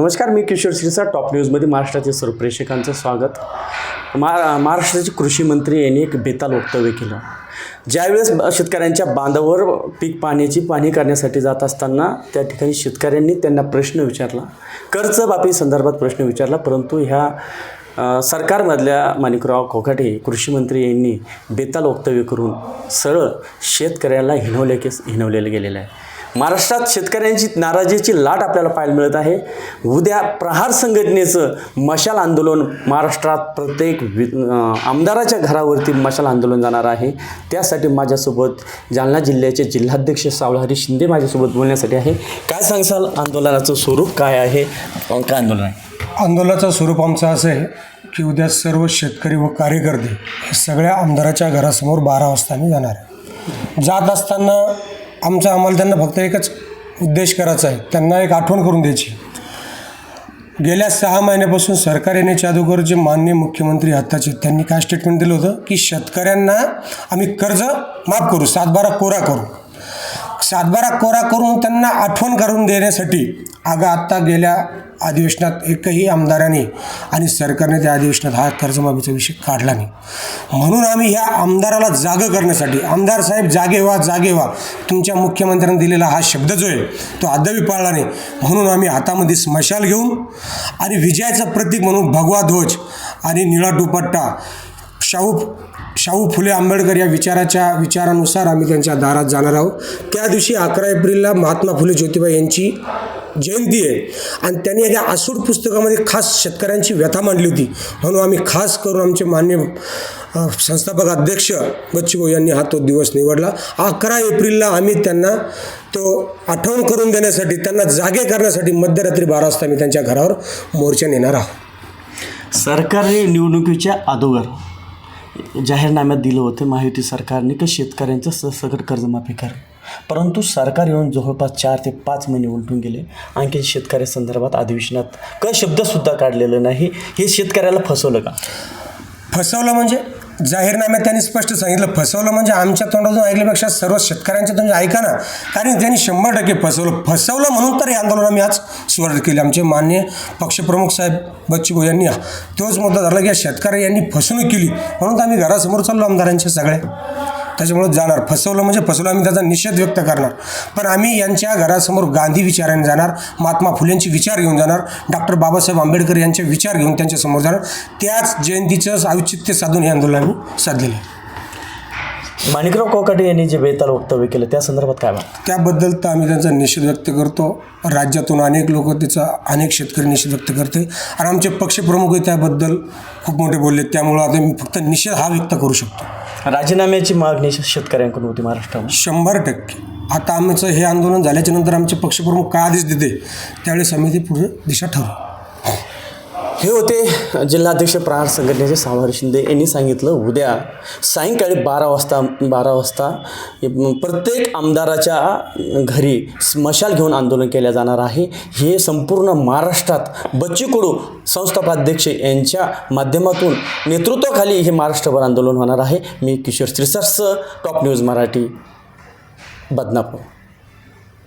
नमस्कार, मी किशोर सिरसा. टॉप न्यूजमध्ये महाराष्ट्रातील सर्व प्रेक्षकांचं स्वागत. महाराष्ट्राचे कृषी मंत्री यांनी एक बेताल वक्तव्य केलं. ज्यावेळेस शेतकऱ्यांच्या बांधावर पीक पाणी करण्यासाठी जात असताना त्या ठिकाणी शेतकऱ्यांनी त्यांना प्रश्न विचारला, कर्जमाफी संदर्भात प्रश्न विचारला. परंतु ह्या सरकारमधल्या माणिकराव कोकाटे कृषी मंत्री यांनी बेताल वक्तव्य करून सरळ शेतकऱ्याला हिणवलेलं गेलेलं आहे. महाराष्ट्रात शेतकऱ्यांची नाराजीची लाट आपल्याला पाहायला मिळत आहे. उद्या प्रहार संघटनेचं मशाल आंदोलन महाराष्ट्रात प्रत्येक आमदाराच्या घरावरती मशाल आंदोलन जाणार आहे. त्यासाठी माझ्यासोबत जालना जिल्ह्याचे जिल्हाध्यक्ष सावळहरी शिंदे माझ्यासोबत बोलण्यासाठी आहे. काय सांगसाल, आंदोलनाचं स्वरूप काय आहे, काय आंदोलन आहे? आंदोलनाचं स्वरूप आमचं असं आहे की उद्या सर्व शेतकरी व कार्यकर्ते हे सगळ्या आमदाराच्या घरासमोर 12 वाजता आम्ही जाणार आहे. जात असताना आम्हाला त्यांना फक्त एकच उद्देश करायचा आहे, त्यांना एक आठवण करून द्यायची. गेल्या 6 महिन्यापासून सरकार येण्याच्या अगोदर जे माननीय मुख्यमंत्री आत्ताचे त्यांनी काय स्टेटमेंट दिलं होतं की शेतकऱ्यांना आम्ही कर्ज माफ करू, 7/12 कोरा करू. 7/12 कोरा करून त्यांना आठवण करून देण्यासाठी आत्ता गेल्या अधिवेशनात एकही आमदारांनी आणि सरकारने त्या अधिवेशनात हा कर्जमाफीचा विषय काढला नाही. म्हणून आम्ही ह्या आमदाराला जागं करण्यासाठी, आमदार साहेब जागे व्हा, तुमच्या मुख्यमंत्र्यांनी दिलेला हा शब्द जो आहे तो अद्यापही पाळला नाही. म्हणून आम्ही हातामध्ये स्मशाल घेऊन आणि विजयाचं प्रतीक म्हणून भगवा ध्वज आणि निळा दुपट्टा शाहू फुले आंबेडकर या विचारानुसार आम्ही त्यांच्या दारात जाणार आहोत. त्या दिवशी 11 एप्रिलला महात्मा फुले ज्योतिबा यांची जयंती आहे आणि त्यांनी या आसूड पुस्तकामध्ये खास शेतकऱ्यांची व्यथा मांडली होती. म्हणून आम्ही खास करून आमचे माननीय संस्थापक अध्यक्ष बच्चूभाऊ यांनी हा तो दिवस निवडला. 11 एप्रिलला आम्ही त्यांना तो आठवण करून देण्यासाठी, त्यांना जागे करण्यासाठी मध्यरात्री 12 वाजता आम्ही त्यांच्या घरावर मोर्चा नेणार आहोत. सरकारने निवडणुकीच्या अगोदर जाहीरनाम्यात दिलं होतं महायुती सरकारने की शेतकऱ्यांचं सरसकट कर्जमाफी कर. परंतु सरकार येऊन जवळपास 4 ते 5 महिने उलटून गेले. आणखी शेतकऱ्यासंदर्भात अधिवेशनात शब्दसुद्धा काढलेलं नाही. हे शेतकऱ्याला फसवलं का? फसवलं म्हणजे जाहीरनाम्यात त्यांनी स्पष्ट सांगितलं. फसवलं म्हणजे आमच्या तोंडातून ऐकल्यापेक्षा सर्व शेतकऱ्यांच्या तुम्ही ऐका ना, कारण त्यांनी 100% फसवलं म्हणून तर हे आंदोलन आम्ही आज सुरुवात केली. आमचे माननीय पक्षप्रमुख साहेब बच्चूभाऊ यांनी तोच मुद्दा धरला की शेतकरी यांनी फसवणूक केली म्हणून तर आम्ही घरासमोर चाललो आमदारांच्या सगळ्या. त्याच्यामुळे जाणार, फसवलं म्हणजे फसवलं, आम्ही त्याचा निषेध व्यक्त करणार. पण आम्ही यांच्या घरासमोर गांधी विचाराने जाणार, महात्मा फुलेंचे विचार घेऊन जाणार, डॉक्टर बाबासाहेब आंबेडकर यांचे विचार घेऊन त्यांच्यासमोर जाणार. त्याच जयंतीचं औचित्य साधून हे आंदोलन आम्ही साधलेलं आहे. माणिकराव कोकाटे यांनी जे बेताल वक्तव्य केलं त्या संदर्भात काय वाटतं? त्याबद्दल तर आम्ही त्यांचा निषेध व्यक्त करतो. राज्यातून अनेक लोक त्याचा, अनेक शेतकरी निषेध व्यक्त करते आणि आमचे पक्षप्रमुखही त्याबद्दल खूप मोठे बोलले. त्यामुळं आता मी फक्त निषेध हा व्यक्त करू शकतो. राजीनाम्याची मागणी शेतकऱ्यांकडून होती महाराष्ट्रामध्ये 100%. आता आमचं हे आंदोलन झाल्याच्या नंतर आमचे पक्षप्रमुख काय आदेश देते त्यावेळेस आम्ही ती पुढे दिशा ठरवू. हे होते जिल्हाध्यक्ष प्रहार संघटनेचे सावळहरी शिंदे यांनी सांगितलं उद्या सायंकाळी 12 वाजता प्रत्येक आमदाराच्या घरी स्मशाल घेऊन आंदोलन केलं जाणार आहे. हे संपूर्ण महाराष्ट्रात बच्चू कडू संस्थापकाध्यक्ष यांच्या माध्यमातून नेतृत्वाखाली हे महाराष्ट्रभर आंदोलन होणार आहे. मी किशोर सिरसा, टॉप न्यूज मराठी, बदनापूर.